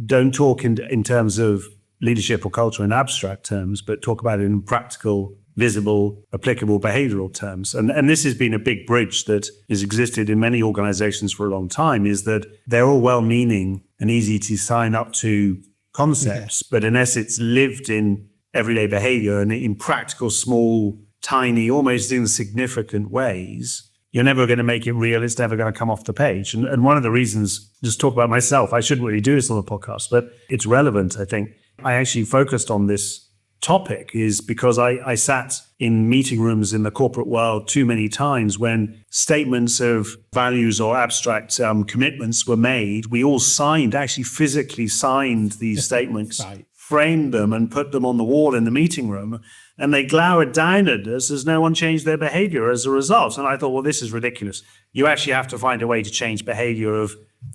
don't talk in terms of leadership or culture in abstract terms, but talk about it in practical, visible, applicable behavioral terms. And this has been a big bridge that has existed in many organizations for a long time, is that they're all well-meaning and easy to sign up to concepts, but unless it's lived in everyday behavior and in practical, small, tiny, almost insignificant ways, you're never going to make it real. It's never going to come off the page. And one of the reasons, just talk about myself, I shouldn't really do this on the podcast, but it's relevant, I think. I actually focused on this topic is because I sat in meeting rooms in the corporate world too many times when statements of values or abstract commitments were made. We all signed, actually physically signed these statements, right, framed them and put them on the wall in the meeting room. And they glowered down at us as no one changed their behavior as a result. And I thought, well, this is ridiculous. You actually have to find a way to change behavior of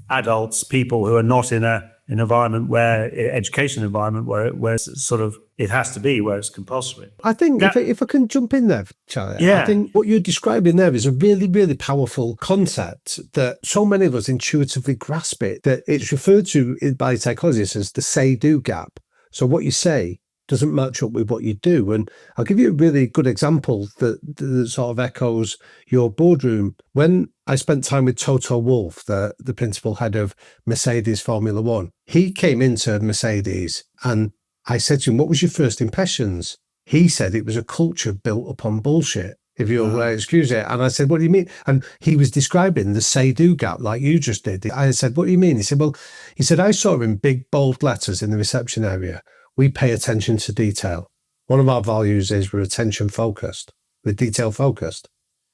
adults, people who are not in an environment education environment where it's sort of, it has to be where it's compulsory. I think if I can jump in there, Charlie, I think what you're describing there is a really, really powerful concept that so many of us intuitively grasp it, that it's referred to by psychologists as the say-do gap. So what you say doesn't match up with what you do. And I'll give you a really good example that sort of echoes your boardroom. When I spent time with Toto Wolff, the principal head of Mercedes Formula One, he came into Mercedes and I said to him, what was your first impressions? He said it was a culture built upon bullshit, if you'll excuse it. And I said, what do you mean? And he was describing the say-do gap like you just did. I said, what do you mean? He said, I saw in big bold letters in the reception area, we pay attention to detail. One of our values is we're attention focused, we're detail focused.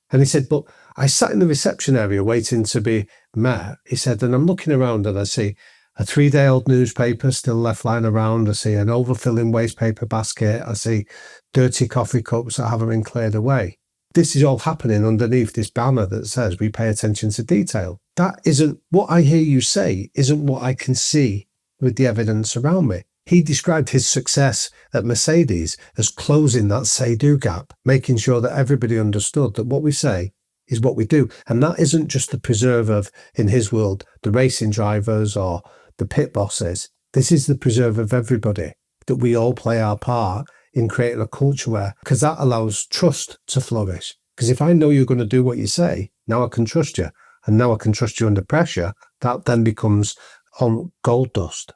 And he said, but I sat in the reception area waiting to be met. He said, and I'm looking around and I see a 3-day-old newspaper still left lying around. I see an overfilling waste paper basket. I see dirty coffee cups that haven't been cleared away. This is all happening underneath this banner that says we pay attention to detail. That isn't what I hear you say, isn't what I can see with the evidence around me. He described his success at Mercedes as closing that say-do gap, making sure that everybody understood that what we say is what we do. And that isn't just the preserve of, in his world, the racing drivers or the pit bosses. This is the preserve of everybody, that we all play our part in creating a culture where, because that allows trust to flourish. Because if I know you're going to do what you say, now I can trust you. And now I can trust you under pressure. That then becomes on gold dust.